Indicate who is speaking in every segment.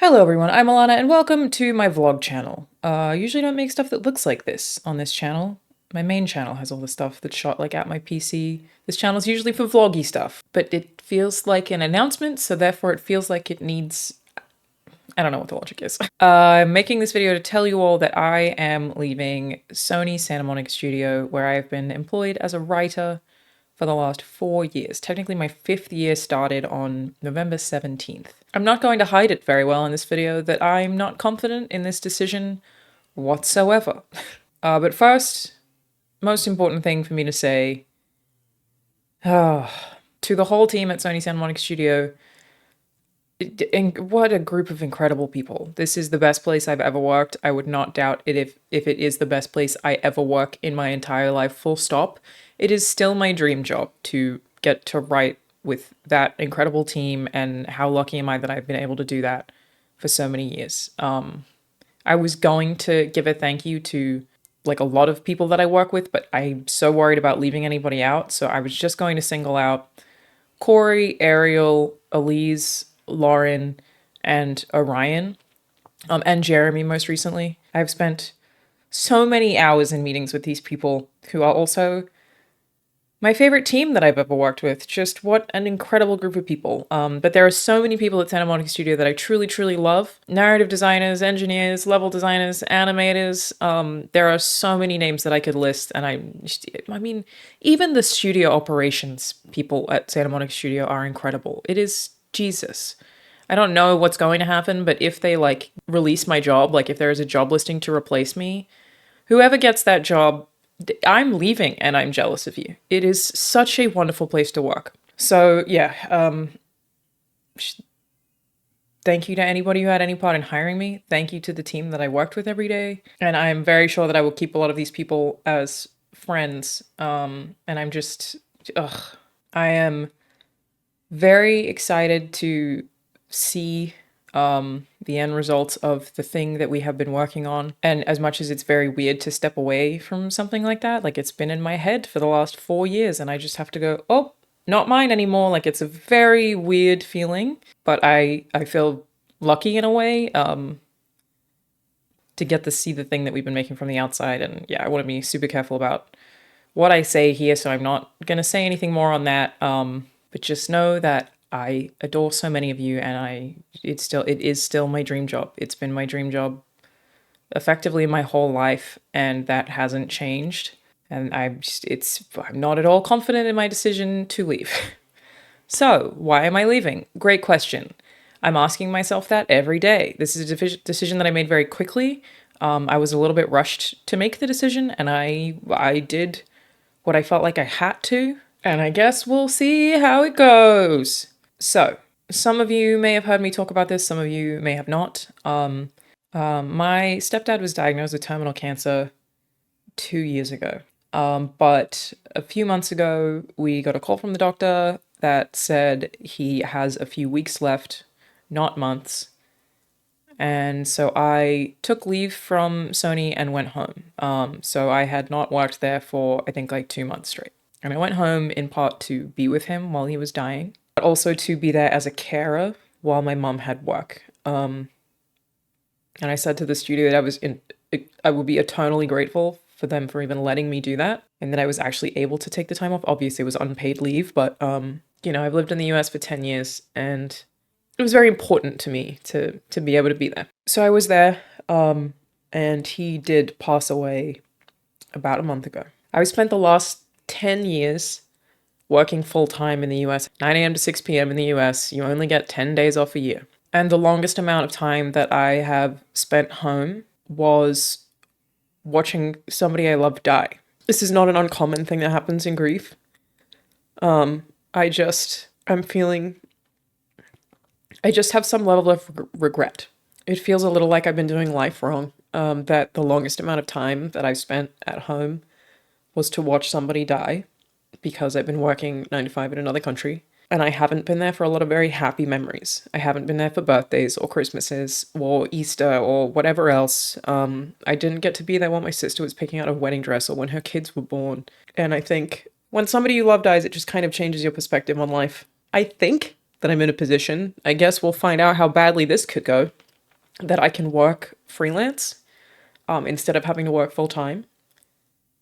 Speaker 1: Hello everyone, I'm Alana and welcome to my vlog channel. I usually don't make stuff that looks like this on this channel. My main channel has all the stuff that's shot like at my PC. This channel is usually for vloggy stuff, but it feels like an announcement, so therefore it feels like it needs... I don't know what the logic is. I'm making this video to tell you all that I am leaving Sony Santa Monica Studio, where I've been employed as a writer for the last 4 years. Technically, my 5th year started on November 17th. I'm not going to hide it very well in this video that I'm not confident in this decision whatsoever. But first, most important thing for me to say, to the whole team at Sony Santa Monica Studio, what a group of incredible people. This is the best place I've ever worked. I would not doubt it if it is the best place I ever work in my entire life, full stop. It is still my dream job to get to write with that incredible team, and how lucky am I that I've been able to do that for so many years. I was going to give a thank you to like a lot of people that I work with, but I'm so worried about leaving anybody out, so I was just going to single out Corey, Ariel, Elise, Lauren, and Orion, and Jeremy most recently. I've spent so many hours in meetings with these people who are also my favorite team that I've ever worked with. Just what an incredible group of people. But there are so many people at Santa Monica Studio that I truly, truly love. Narrative designers, engineers, level designers, animators. There are so many names that I could list, and I mean, even the studio operations people at Santa Monica Studio are incredible. It is Jesus. I don't know what's going to happen, but if they like release my job, like if there is a job listing to replace me, whoever gets that job, I'm leaving and I'm jealous of you. It is such a wonderful place to work. So yeah, thank you to anybody who had any part in hiring me. Thank you to the team that I worked with every day. And I'm very sure that I will keep a lot of these people as friends. And I'm just, I am very excited to see the end results of the thing that we have been working on. And as much as it's very weird to step away from something like that, like it's been in my head for the last 4 years and I just have to go, oh, not mine anymore. Like it's a very weird feeling, but I feel lucky in a way to get to see the thing that we've been making from the outside. And yeah, I want to be super careful about what I say here, so I'm not going to say anything more on that. But just know that I adore so many of you, and it is still my dream job. It's been my dream job effectively my whole life, and that hasn't changed. And I'm not at all confident in my decision to leave. So why am I leaving? Great question. I'm asking myself that every day. This is a decision that I made very quickly. I was a little bit rushed to make the decision, and I did what I felt like I had to, and I guess we'll see how it goes. So, some of you may have heard me talk about this, some of you may have not. My stepdad was diagnosed with terminal cancer 2 years ago. But a few months ago, we got a call from the doctor that said he has a few weeks left, not months. And so I took leave from Sony and went home. So I had not worked there for, I think, like 2 months straight. And I went home in part to be with him while he was dying, but also to be there as a carer while my mom had work. And I said to the studio that I would be eternally grateful for them for even letting me do that, and that I was actually able to take the time off. Obviously, it was unpaid leave, but I've lived in the US for 10 years, and it was very important to me to be able to be there. So I was there, and he did pass away about a month ago. I spent the last 10 years working full-time in the US, 9 a.m. to 6 p.m. in the US. You only get 10 days off a year. And the longest amount of time that I have spent home was watching somebody I love die. This is not an uncommon thing that happens in grief. I just have some level of regret. It feels a little like I've been doing life wrong. That the longest amount of time that I've spent at home was to watch somebody die, because I've been working 9 to 5 in another country, and I haven't been there for a lot of very happy memories. I haven't been there for birthdays or Christmases or Easter or whatever else. I didn't get to be there when my sister was picking out a wedding dress or when her kids were born. And I think when somebody you love dies, it just kind of changes your perspective on life. I think that I'm in a position, I guess we'll find out how badly this could go, that I can work freelance instead of having to work full time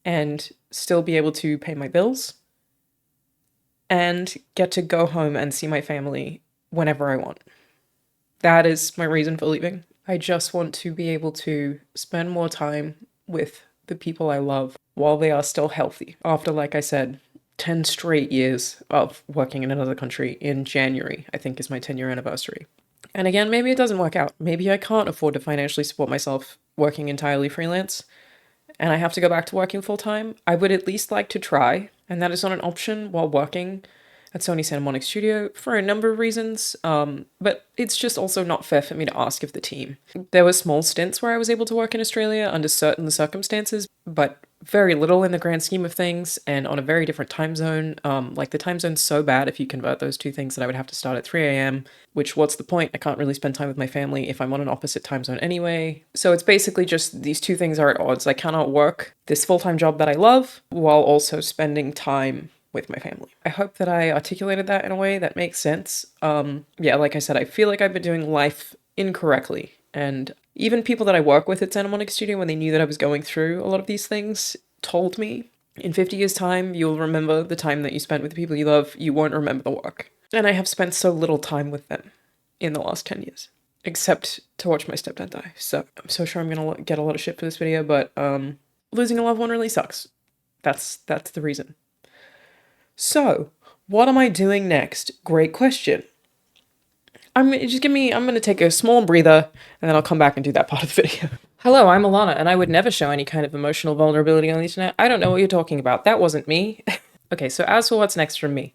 Speaker 1: and still be able to pay my bills and get to go home and see my family whenever I want. That is my reason for leaving. I just want to be able to spend more time with the people I love while they are still healthy. After, like I said, 10 straight years of working in another country. In January, I think, is my 10-year anniversary. And again, maybe it doesn't work out. Maybe I can't afford to financially support myself working entirely freelance and I have to go back to working full time. I would at least like to try, and that is not an option while working at Sony Santa Monica Studio for a number of reasons, but it's just also not fair for me to ask of the team. There were small stints where I was able to work in Australia under certain circumstances, but very little in the grand scheme of things, and on a very different time zone. Like the time zone's so bad if you convert those two things that I would have to start at 3 a.m., which what's the point? I can't really spend time with my family if I'm on an opposite time zone anyway. So it's basically just these two things are at odds. I cannot work this full-time job that I love while also spending time with my family. I hope that I articulated that in a way that makes sense. Yeah, like I said, I feel like I've been doing life incorrectly, and even people that I work with at Santa Monica Studio, when they knew that I was going through a lot of these things, told me, in 50 years' time, you'll remember the time that you spent with the people you love, you won't remember the work. And I have spent so little time with them in the last 10 years, except to watch my stepdad die. So I'm so sure I'm gonna get a lot of shit for this video, but losing a loved one really sucks. That's the reason. So, what am I doing next? Great question. I'm gonna take a small breather and then I'll come back and do that part of the video. Hello, I'm Alana, and I would never show any kind of emotional vulnerability on the internet. I don't know what you're talking about. That wasn't me. Okay, so as for what's next from me.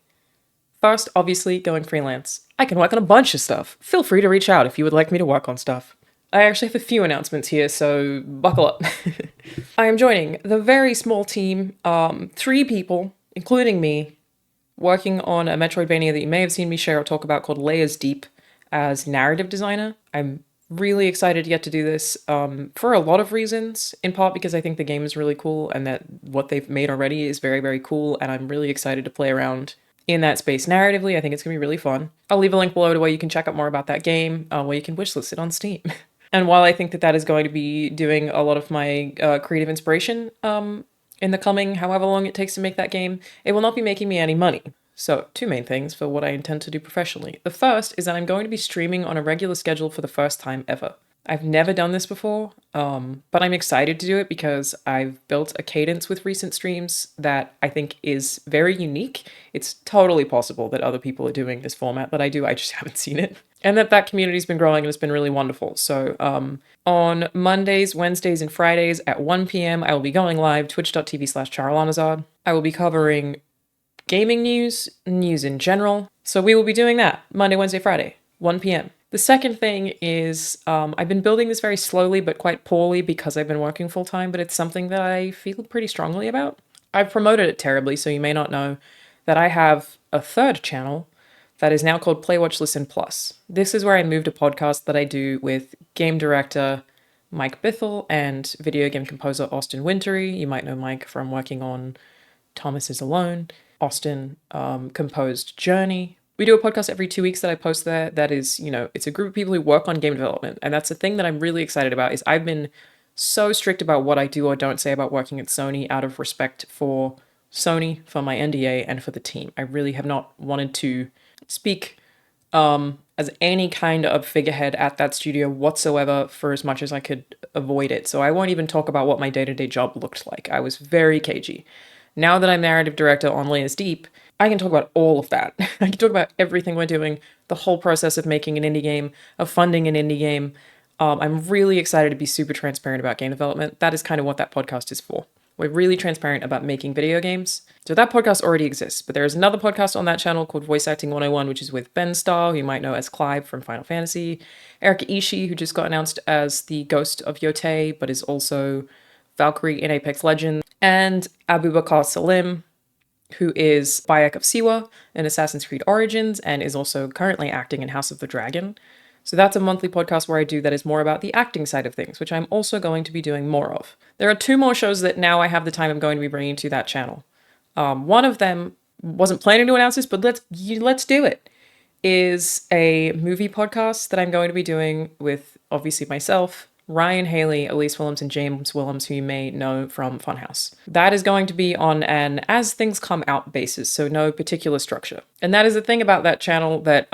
Speaker 1: First, obviously, going freelance. I can work on a bunch of stuff. Feel free to reach out if you would like me to work on stuff. I actually have a few announcements here, so buckle up. I am joining the very small team, 3 people, including me, working on a Metroidvania that you may have seen me share or talk about called Layers Deep as narrative designer. I'm really excited to get to do this for a lot of reasons, in part because I think the game is really cool and that what they've made already is very, very cool, and I'm really excited to play around in that space narratively. I think it's going to be really fun. I'll leave a link below to where you can check out more about that game, where you can wishlist it on Steam. And while I think that that is going to be doing a lot of my creative inspiration in the coming however long it takes to make that game, it will not be making me any money. So, 2 main things for what I intend to do professionally. The first is that I'm going to be streaming on a regular schedule for the first time ever. I've never done this before, but I'm excited to do it because I've built a cadence with recent streams that I think is very unique. It's totally possible that other people are doing this format that I do, I just haven't seen it. And that community's been growing and it's been really wonderful. So on Mondays, Wednesdays, and Fridays at 1 p.m, I will be going live, twitch.tv/Charalanazard. I will be covering gaming news in general. So we will be doing that Monday, Wednesday, Friday, 1 p.m. The second thing is I've been building this very slowly but quite poorly because I've been working full time, but it's something that I feel pretty strongly about. I've promoted it terribly, so you may not know that I have a third channel that is now called Play, Watch, Listen Plus. This is where I moved a podcast that I do with game director Mike Bithell and video game composer Austin Wintory. You might know Mike from working on Thomas is Alone. Austin composed Journey. We do a podcast every 2 weeks that I post there. That is, it's a group of people who work on game development. And that's the thing that I'm really excited about is I've been so strict about what I do or don't say about working at Sony out of respect for Sony, for my NDA, and for the team. I really have not wanted to speak as any kind of figurehead at that studio whatsoever for as much as I could avoid it. So I won't even talk about what my day-to-day job looked like. I was very cagey. Now that I'm narrative director on Layers Deep, I can talk about all of that. I can talk about everything we're doing, the whole process of making an indie game, of funding an indie game. I'm really excited to be super transparent about game development. That is kind of what that podcast is for. We're really transparent about making video games. So that podcast already exists, but there is another podcast on that channel called Voice Acting 101, which is with Ben Starr, who you might know as Clive from Final Fantasy, Erika Ishii, who just got announced as the ghost of Yotei, but is also Valkyrie in Apex Legends, and Abubakar Salim, who is Bayek of Siwa in Assassin's Creed Origins and is also currently acting in House of the Dragon. So that's a monthly podcast where I do that is more about the acting side of things, which I'm also going to be doing more of. There are 2 more shows that now I have the time I'm going to be bringing to that channel. One of them, wasn't planning to announce this, but let's do it, is a movie podcast that I'm going to be doing with obviously myself, Ryan Haley, Elise Willems, and James Willems, who you may know from Funhouse. That is going to be on an as things come out basis, so no particular structure. And that is the thing about that channel that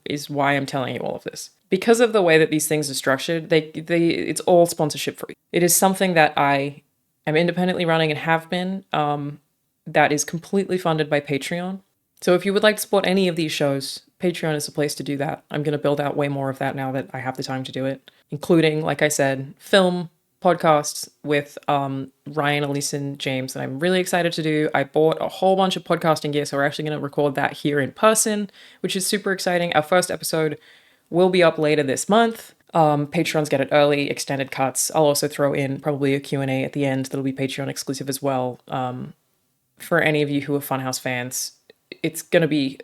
Speaker 1: is why I'm telling you all of this. Because of the way that these things are structured, it's all sponsorship free. It is something that I am independently running and have been, that is completely funded by Patreon. So if you would like to support any of these shows, Patreon is the place to do that. I'm going to build out way more of that now that I have the time to do it, including, like I said, film podcasts with Ryan, Elise, and James that I'm really excited to do. I bought a whole bunch of podcasting gear, so we're actually going to record that here in person, which is super exciting. Our first episode will be up later this month. Patrons get it early, extended cuts. I'll also throw in probably a Q&A at the end that'll be Patreon exclusive as well. For any of you who are Funhouse fans, it's going to be,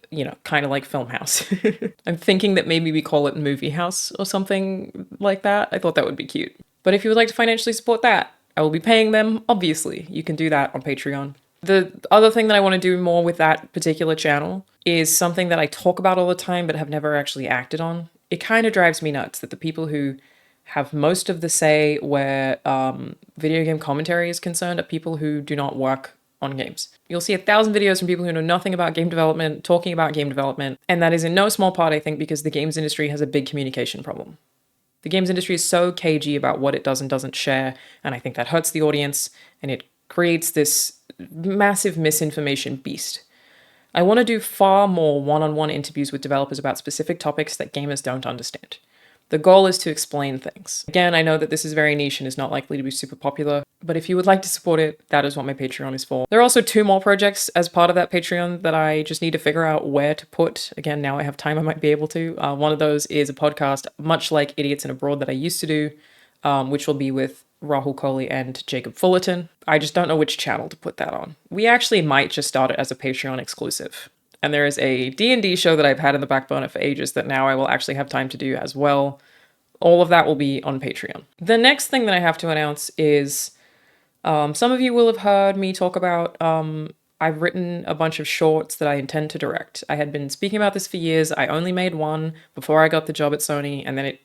Speaker 1: kind of like Filmhouse. I'm thinking that maybe we call it Movie House or something like that. I thought that would be cute. But if you would like to financially support that, I will be paying them, obviously. You can do that on Patreon. The other thing that I want to do more with that particular channel is something that I talk about all the time but have never actually acted on. It kind of drives me nuts that the people who have most of the say where video game commentary is concerned are people who do not work on games. You'll see 1,000 videos from people who know nothing about game development, talking about game development, and that is in no small part, I think, because the games industry has a big communication problem. The games industry is so cagey about what it does and doesn't share, and I think that hurts the audience, and it creates this massive misinformation beast. I want to do far more one-on-one interviews with developers about specific topics that gamers don't understand. The goal is to explain things. Again, I know that this is very niche and is not likely to be super popular, but if you would like to support it, that is what my Patreon is for. There are also 2 more projects as part of that Patreon that I just need to figure out where to put. Again, now I have time, I might be able to. One of those is a podcast, much like Idiots in Abroad that I used to do, which will be with Rahul Kohli and Jacob Fullerton. I just don't know which channel to put that on. We actually might just start it as a Patreon exclusive. And there is a D&D show that I've had in the back burner for ages that now I will actually have time to do as well. All of that will be on Patreon. The next thing that I have to announce is some of you will have heard me talk about I've written a bunch of shorts that I intend to direct. I had been speaking about this for years. I only made one before I got the job at Sony, and then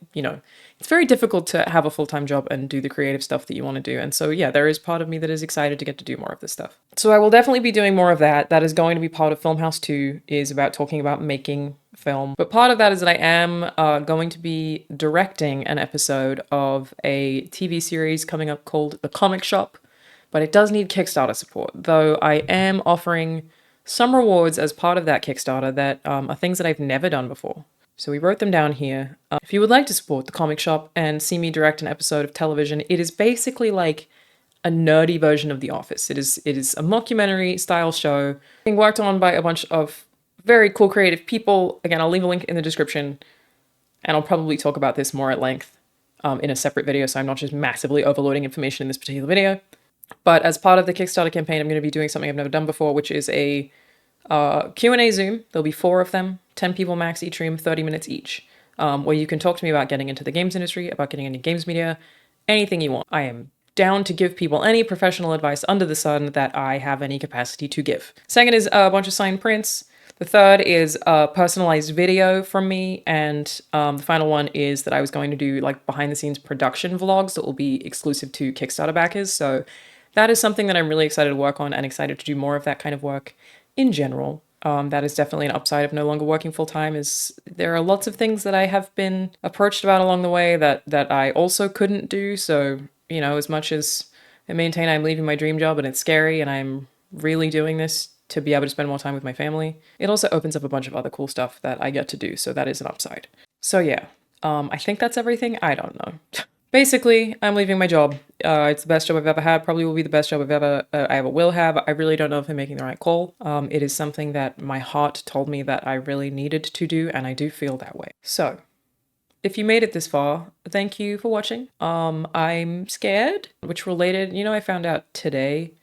Speaker 1: it's very difficult to have a full-time job and do the creative stuff that you want to do. And so, yeah, there is part of me that is excited to get to do more of this stuff. So I will definitely be doing more of that. That is going to be part of Filmhouse 2, is about talking about making film. But part of that is that I am going to be directing an episode of a TV series coming up called The Comic Shop. But it does need Kickstarter support, though I am offering some rewards as part of that Kickstarter that are things that I've never done before. So we wrote them down here. If you would like to support The Comic Shop and see me direct an episode of television, it is basically like a nerdy version of The Office. It is a mockumentary style show being worked on by a bunch of very cool creative people. Again, I'll leave a link in the description, and I'll probably talk about this more at length in a separate video, so I'm not just massively overloading information in this particular video. But as part of the Kickstarter campaign, I'm going to be doing something I've never done before, which is a Q&A Zoom. There'll be 4 of them, 10 people max each room, 30 minutes each, where you can talk to me about getting into the games industry, about getting into games media, anything you want. I am down to give people any professional advice under the sun that I have any capacity to give. Second is a bunch of signed prints. The third is a personalized video from me, and the final one is that I was going to do like behind the scenes production vlogs that will be exclusive to Kickstarter backers. So that is something that I'm really excited to work on and excited to do more of that kind of work in general. That is definitely an upside of no longer working full-time, is there are lots of things that I have been approached about along the way that I also couldn't do. So, as much as I maintain I'm leaving my dream job and it's scary and I'm really doing this to be able to spend more time with my family, it also opens up a bunch of other cool stuff that I get to do. So that is an upside. So yeah, I think that's everything. I don't know. Basically, I'm leaving my job. It's the best job I've ever had. Probably will be the best job I ever will have. I really don't know if I'm making the right call. It is something that my heart told me that I really needed to do, and I do feel that way. So, if you made it this far, thank you for watching. I'm scared, which related, I found out today,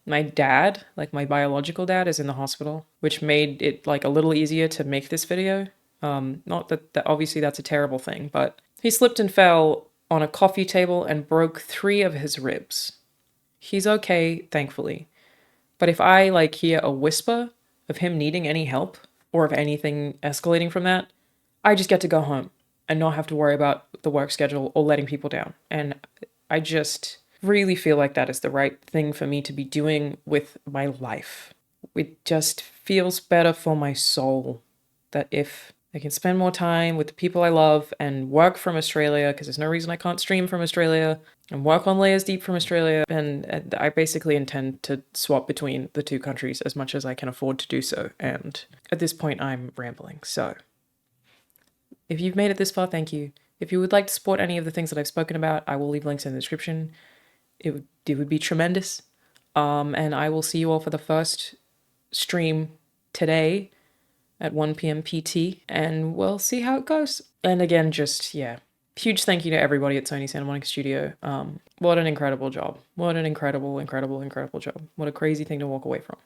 Speaker 1: my dad, like my biological dad, is in the hospital, which made it like a little easier to make this video. Not that obviously that's a terrible thing, but he slipped and fell on a coffee table and broke 3 of his ribs. He's okay, thankfully. But if I hear a whisper of him needing any help or of anything escalating from that, I just get to go home. and not have to worry about the work schedule or letting people down. And I just really feel like that is the right thing for me to be doing with my life. It just feels better for my soul that if I can spend more time with the people I love and work from Australia, because there's no reason I can't stream from Australia, and work on Layers Deep from Australia. And I basically intend to swap between the two countries as much as I can afford to do so. And at this point, I'm rambling. So if you've made it this far, thank you. If you would like to support any of the things that I've spoken about, I will leave links in the description. It would be tremendous. And I will see you all for the first stream today at 1 p.m. PT, and we'll see how it goes. And again, just, yeah, huge thank you to everybody at Sony Santa Monica Studio. What an incredible job. What an incredible, incredible, incredible job. What a crazy thing to walk away from.